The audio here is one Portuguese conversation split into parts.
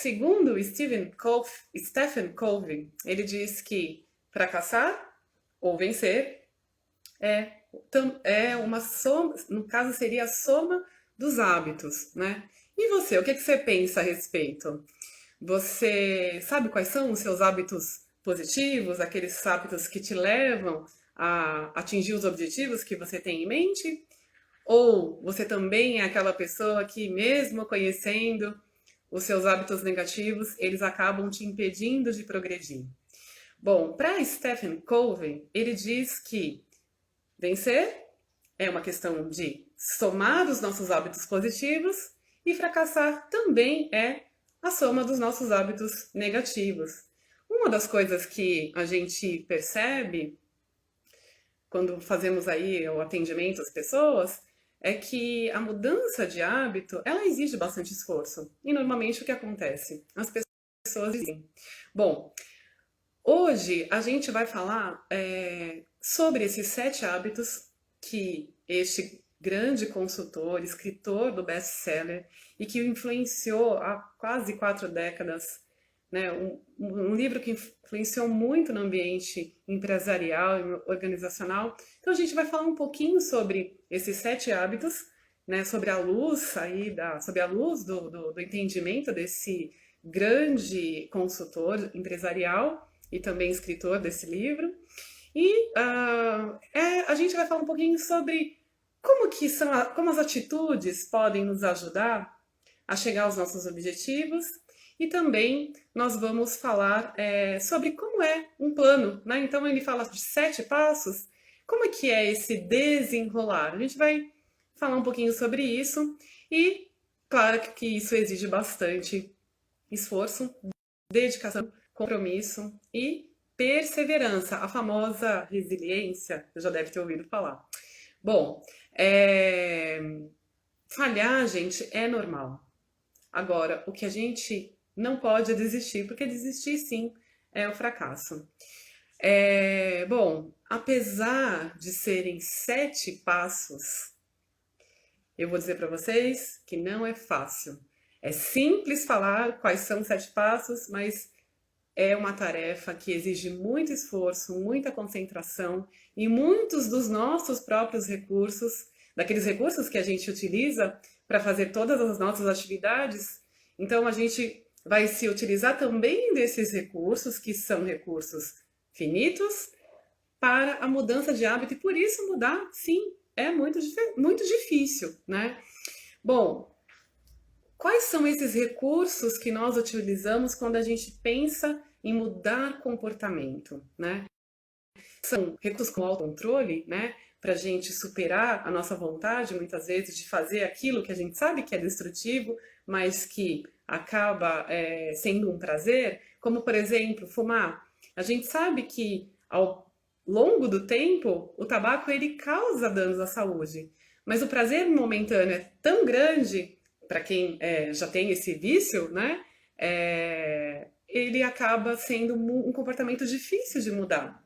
Segundo Stephen Covey, ele diz que fracassar ou vencer é uma soma, no caso seria a soma dos hábitos, né? E você, o que você pensa a respeito? Você sabe quais são os seus hábitos positivos, aqueles hábitos que te levam a atingir os objetivos que você tem em mente? Ou você também é aquela pessoa que, mesmo conhecendo os seus hábitos negativos, eles acabam te impedindo de progredir? Bom, para Stephen Covey, ele diz que vencer é uma questão de somar os nossos hábitos positivos e fracassar também é a soma dos nossos hábitos negativos. Uma das coisas que a gente percebe quando fazemos aí o atendimento às pessoas é que a mudança de hábito, ela exige bastante esforço. E normalmente o que acontece? As pessoas dizem, bom, hoje a gente vai falar sobre esses 7 hábitos que este grande consultor, escritor do best-seller e que o influenciou há quase 4 décadas, né? Um livro que influenciou muito no ambiente empresarial e organizacional. Então a gente vai falar um pouquinho sobre esses 7 hábitos, né? Sobre a luz aí sob a luz do entendimento desse grande consultor empresarial e também escritor desse livro. E a gente vai falar um pouquinho sobre como as atitudes podem nos ajudar a chegar aos nossos objetivos. E também nós vamos falar sobre como é um plano, né? Então ele fala de 7 passos. Como é que é esse desenrolar? A gente vai falar um pouquinho sobre isso e, claro que isso exige bastante esforço, dedicação, compromisso e perseverança, a famosa resiliência, você já deve ter ouvido falar. Bom, falhar, gente, é normal. Agora, o que a gente não pode é desistir, porque desistir, sim, é o fracasso. Bom, apesar de serem 7 passos, eu vou dizer para vocês que não é fácil. É simples falar quais são os 7 passos, mas é uma tarefa que exige muito esforço, muita concentração e muitos dos nossos próprios recursos, daqueles recursos que a gente utiliza para fazer todas as nossas atividades. Então a gente vai se utilizar também desses recursos, que são recursos finitos, para a mudança de hábito. E por isso mudar, sim, é muito difícil, né? Bom, quais são esses recursos que nós utilizamos quando a gente pensa em mudar comportamento, né? São recursos como autocontrole, né? Para a gente superar a nossa vontade, muitas vezes, de fazer aquilo que a gente sabe que é destrutivo, mas que acaba sendo um prazer, como, por exemplo, fumar. A gente sabe que, ao longo do tempo, o tabaco ele causa danos à saúde, mas o prazer momentâneo é tão grande para quem já tem esse vício, né? Ele acaba sendo um comportamento difícil de mudar,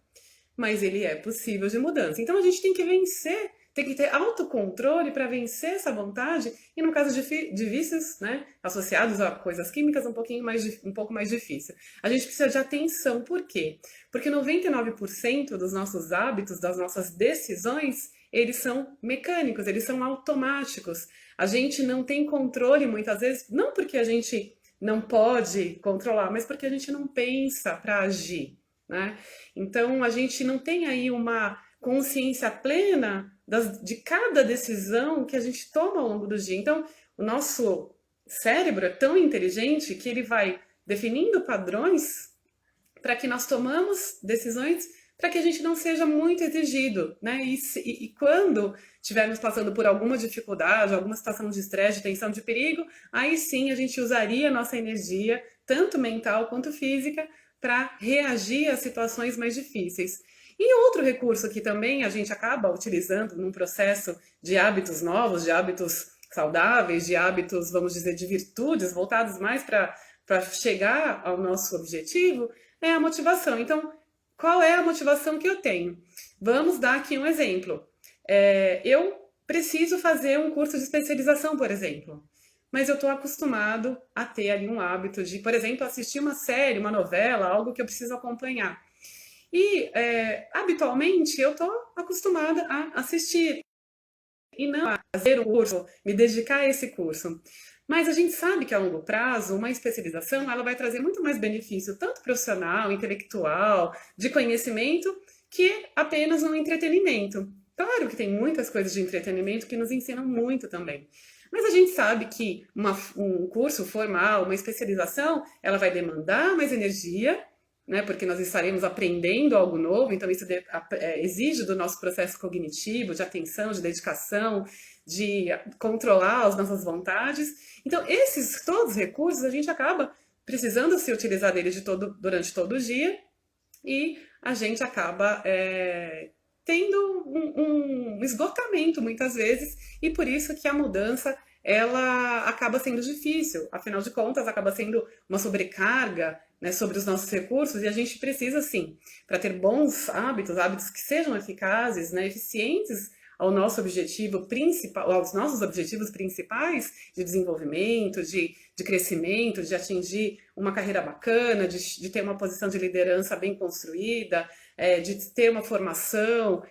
mas ele é possível de mudança. Então a gente tem que vencer, tem que ter autocontrole para vencer essa vontade, e no caso de vícios, né, associados a coisas químicas, um pouco mais difícil. A gente precisa de atenção, por quê? Porque 99% dos nossos hábitos, das nossas decisões, eles são mecânicos, eles são automáticos. A gente não tem controle muitas vezes, não porque a gente não pode controlar, mas porque a gente não pensa para agir, né? Então a gente não tem aí uma consciência plena de cada decisão que a gente toma ao longo do dia. Então o nosso cérebro é tão inteligente que ele vai definindo padrões para que nós tomamos decisões para que a gente não seja muito exigido, né? E quando estivermos passando por alguma dificuldade, alguma situação de estresse, de tensão, de perigo, aí sim a gente usaria a nossa energia, tanto mental quanto física, para reagir a situações mais difíceis. E outro recurso que também a gente acaba utilizando num processo de hábitos novos, de hábitos saudáveis, de hábitos, vamos dizer, de virtudes, voltados mais para chegar ao nosso objetivo, é a motivação. Então, qual é a motivação que eu tenho? Vamos dar aqui um exemplo. Eu preciso fazer um curso de especialização, por exemplo. mas eu estou acostumado a ter ali um hábito de, por exemplo, assistir uma série, uma novela, algo que eu preciso acompanhar. E habitualmente eu estou acostumada a assistir e não a fazer um curso, me dedicar a esse curso. Mas a gente sabe que a longo prazo, uma especialização, ela vai trazer muito mais benefício, tanto profissional, intelectual, de conhecimento, que apenas um entretenimento. Claro que tem muitas coisas de entretenimento que nos ensinam muito também. Mas a gente sabe que um curso formal, uma especialização, ela vai demandar mais energia, né, porque nós estaremos aprendendo algo novo, então isso exige do nosso processo cognitivo, de atenção, de dedicação, de controlar as nossas vontades. Então, esses todos os recursos, a gente acaba precisando se utilizar deles durante todo o dia e a gente acaba tendo um esgotamento muitas vezes e por isso que a mudança ela acaba sendo difícil, afinal de contas acaba sendo uma sobrecarga, né, sobre os nossos recursos e a gente precisa sim, para ter bons hábitos, hábitos que sejam eficazes, né, eficientes ao nosso objetivo principal, aos nossos objetivos principais de desenvolvimento, de crescimento, de atingir uma carreira bacana, de ter uma posição de liderança bem construída, de ter uma formação,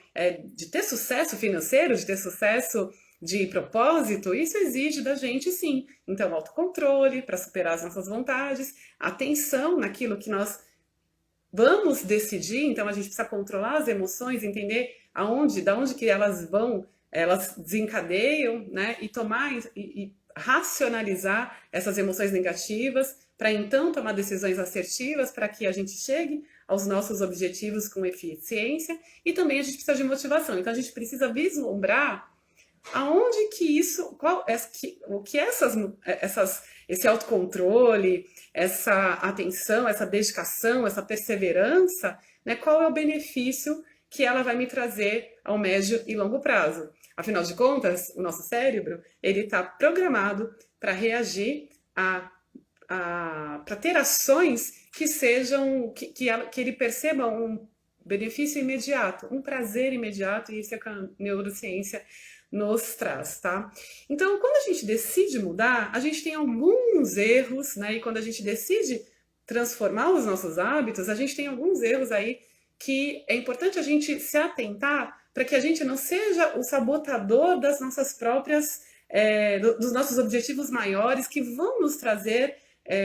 de ter sucesso financeiro, de ter sucesso de propósito, isso exige da gente sim. Então, autocontrole para superar as nossas vontades, atenção naquilo que nós vamos decidir, então a gente precisa controlar as emoções, entender da onde que elas vão, elas desencadeiam, né? E tomar e racionalizar essas emoções negativas para então tomar decisões assertivas para que a gente chegue aos nossos objetivos com eficiência e também a gente precisa de motivação. Então a gente precisa vislumbrar aonde que isso, o que esse autocontrole, essa atenção, essa dedicação, essa perseverança, né, qual é o benefício que ela vai me trazer ao médio e longo prazo. Afinal de contas, o nosso cérebro ele está programado para reagir para ter ações que sejam que ele perceba um benefício imediato, um prazer imediato, e isso é o que a neurociência nos traz, tá? Então, quando a gente decide mudar, a gente tem alguns erros, né? E quando a gente decide transformar os nossos hábitos, a gente tem alguns erros aí que é importante a gente se atentar para que a gente não seja o sabotador das nossas próprias, dos nossos objetivos maiores que vão nos trazer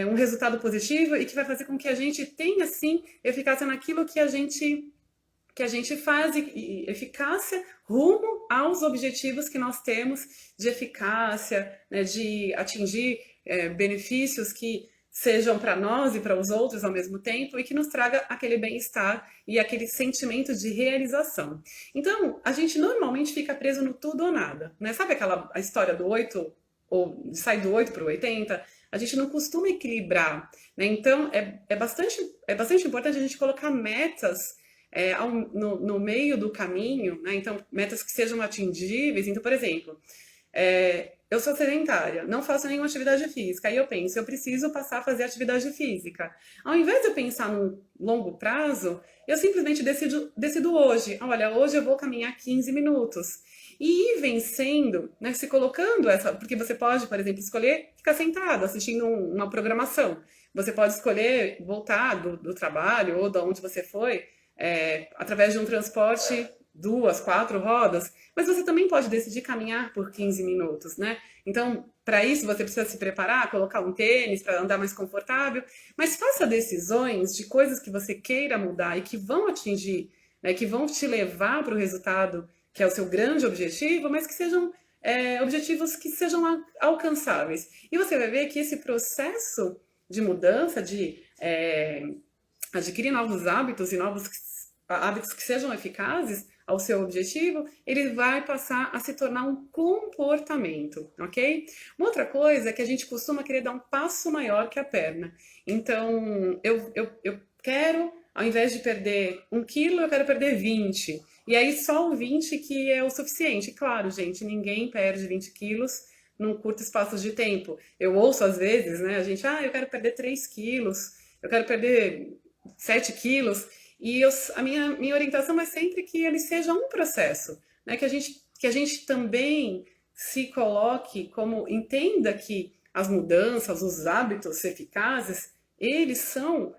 um resultado positivo e que vai fazer com que a gente tenha, sim, eficácia naquilo que a gente faz e eficácia rumo aos objetivos que nós temos de eficácia, né, de atingir benefícios que sejam para nós e para os outros ao mesmo tempo e que nos traga aquele bem-estar e aquele sentimento de realização. Então, a gente normalmente fica preso no tudo ou nada, né? Sabe a história do 8 ou sai do 8 para o 80? A gente não costuma equilibrar, né? Então, é bastante importante a gente colocar metas no meio do caminho, né? Então, metas que sejam atingíveis. Então, por exemplo, eu sou sedentária, não faço nenhuma atividade física, aí eu penso, eu preciso passar a fazer atividade física. Ao invés de eu pensar num longo prazo, eu simplesmente decido hoje. Olha, hoje eu vou caminhar 15 minutos. E ir vencendo, né, se colocando porque você pode, por exemplo, escolher ficar sentado, assistindo uma programação. Você pode escolher voltar do trabalho ou de onde você foi, através de um transporte 2, 4 rodas, mas você também pode decidir caminhar por 15 minutos, né? Então, para isso você precisa se preparar, colocar um tênis para andar mais confortável, mas faça decisões de coisas que você queira mudar e que vão atingir, né, que vão te levar para o resultado que é o seu grande objetivo, mas que sejam objetivos que sejam alcançáveis. E você vai ver que esse processo de mudança, de adquirir novos hábitos e novos hábitos que sejam eficazes ao seu objetivo, ele vai passar a se tornar um comportamento, ok? Uma outra coisa é que a gente costuma querer dar um passo maior que a perna. Então, eu quero, ao invés de perder 1 quilo, eu quero perder 20. E aí só o 20 que é o suficiente. Claro, gente, ninguém perde 20 quilos num curto espaço de tempo. Eu ouço às vezes, né, a gente, eu quero perder 3 quilos, eu quero perder 7 quilos, e a minha orientação é sempre que ele seja um processo, né? Que a gente também se coloque entenda que as mudanças, os hábitos eficazes, eles são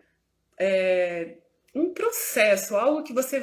um processo, algo que você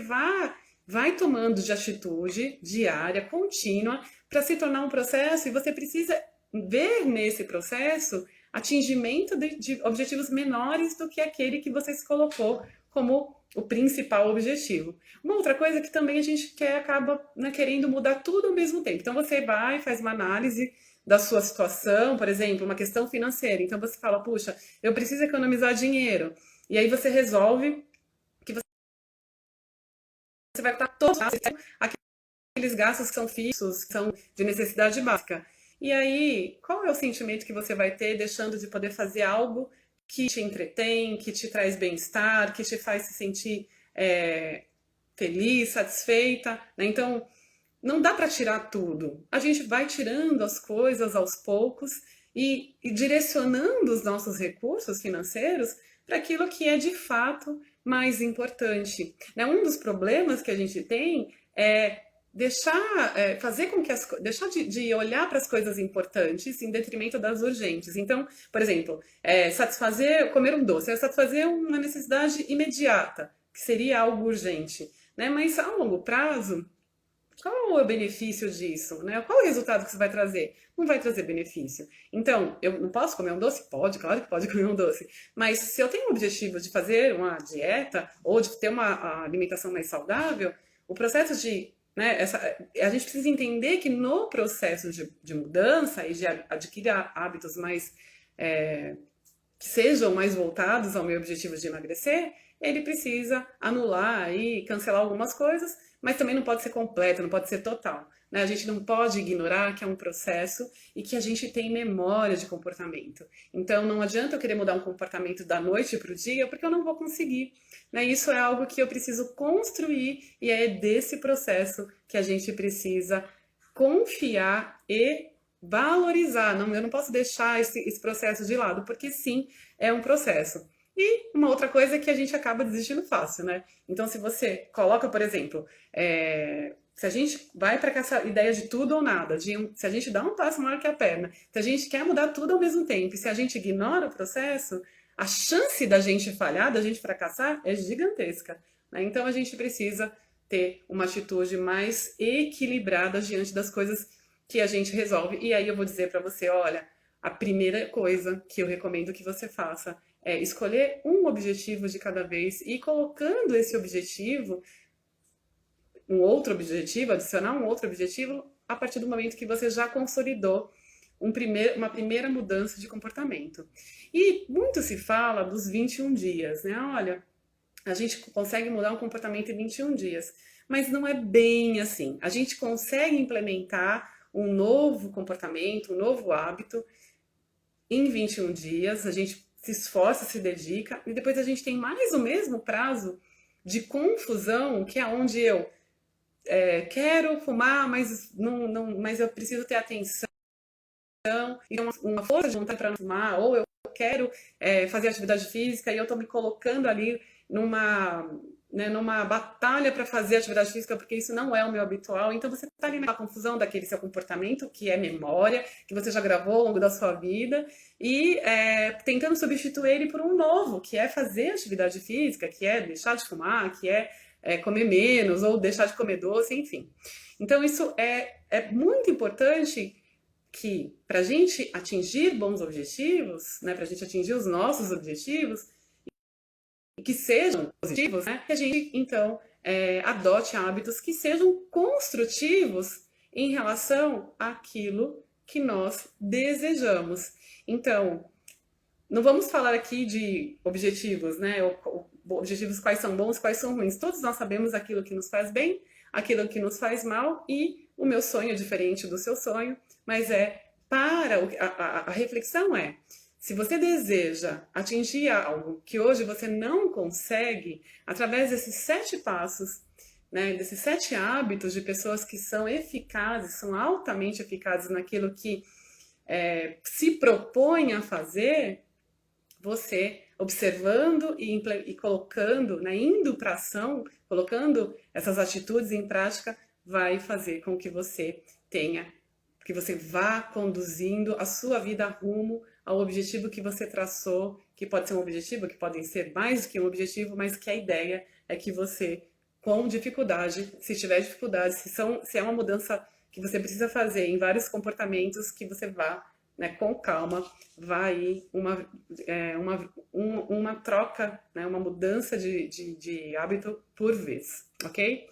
vai tomando de atitude diária, contínua, para se tornar um processo e você precisa ver nesse processo atingimento de objetivos menores do que aquele que você se colocou como o principal objetivo. Uma outra coisa que também a gente quer, acaba, né, querendo mudar tudo ao mesmo tempo. Então você vai, faz uma análise da sua situação, por exemplo, uma questão financeira. Então você fala, puxa, eu preciso economizar dinheiro. E aí você resolve que você vai cortar todos aqueles gastos que são fixos, que são de necessidade básica. E aí, qual é o sentimento que você vai ter deixando de poder fazer algo que te entretém, que te traz bem-estar, que te faz se sentir feliz, satisfeita, né? Então, não dá para tirar tudo. A gente vai tirando as coisas aos poucos e direcionando os nossos recursos financeiros para aquilo que é de fato mais importante, né? Um dos problemas que a gente tem é fazer com que deixar de olhar para as coisas importantes em detrimento das urgentes. Então, por exemplo, comer um doce, satisfazer uma necessidade imediata, que seria algo urgente, né? Mas a longo prazo, qual é o benefício disso, né? Qual é o resultado que isso vai trazer? Não vai trazer benefício. Então, eu não posso comer um doce? Pode, claro que pode comer um doce. Mas se eu tenho o objetivo de fazer uma dieta ou de ter uma alimentação mais saudável, o processo de, né, a gente precisa entender que no processo de mudança e de adquirir hábitos mais que sejam mais voltados ao meu objetivo de emagrecer, ele precisa anular e cancelar algumas coisas, mas também não pode ser completo, não pode ser total, né? A gente não pode ignorar que é um processo e que a gente tem memória de comportamento. Então não adianta eu querer mudar um comportamento da noite para o dia, porque eu não vou conseguir, né? Isso é algo que eu preciso construir e é desse processo que a gente precisa confiar e valorizar. Não, eu não posso deixar esse processo de lado, porque sim, é um processo. E uma outra coisa é que a gente acaba desistindo fácil, né? Então, se você coloca, por exemplo, se a gente vai para essa ideia de tudo ou nada, se a gente dá um passo maior que a perna, se a gente quer mudar tudo ao mesmo tempo, e se a gente ignora o processo, a chance da gente falhar, da gente fracassar, é gigantesca, né? Então, a gente precisa ter uma atitude mais equilibrada diante das coisas que a gente resolve. E aí eu vou dizer para você, olha, a primeira coisa que eu recomendo que você faça é escolher um objetivo de cada vez e colocando esse objetivo, adicionar um outro objetivo a partir do momento que você já consolidou uma primeira mudança de comportamento. E muito se fala dos 21 dias, né? Olha, a gente consegue mudar um comportamento em 21 dias, mas não é bem assim. A gente consegue implementar um novo comportamento, um novo hábito em 21 dias, a gente se esforça, se dedica, e depois a gente tem mais o mesmo prazo de confusão, que é onde eu quero fumar, mas, mas eu preciso ter atenção, e uma força de vontade para não fumar, ou eu quero fazer atividade física e eu estou me colocando ali numa batalha para fazer atividade física, porque isso não é o meu habitual. Então você está ali na confusão daquele seu comportamento, que é memória, que você já gravou ao longo da sua vida, e tentando substituir ele por um novo, que é fazer atividade física, que é deixar de fumar, que é comer menos, ou deixar de comer doce, enfim. Então isso é muito importante que para a gente atingir bons objetivos, né, para a gente atingir os nossos objetivos, e que sejam positivos, né, que a gente, então, adote hábitos que sejam construtivos em relação àquilo que nós desejamos. Então, não vamos falar aqui de objetivos, né, objetivos quais são bons, quais são ruins. Todos nós sabemos aquilo que nos faz bem, aquilo que nos faz mal, e o meu sonho é diferente do seu sonho, mas a reflexão é, se você deseja atingir algo que hoje você não consegue, através desses 7 passos, né, desses 7 hábitos de pessoas que são eficazes, são altamente eficazes naquilo que se propõe a fazer, você observando e colocando, né, indo para ação, colocando essas atitudes em prática, vai fazer com que você tenha que você vá conduzindo a sua vida rumo ao objetivo que você traçou, que pode ser um objetivo, que podem ser mais do que um objetivo, mas que a ideia é que você, com dificuldade, se tiver dificuldade, se é uma mudança que você precisa fazer em vários comportamentos, que você vá, né, com calma, vai aí uma troca, né, uma mudança de hábito por vez, ok?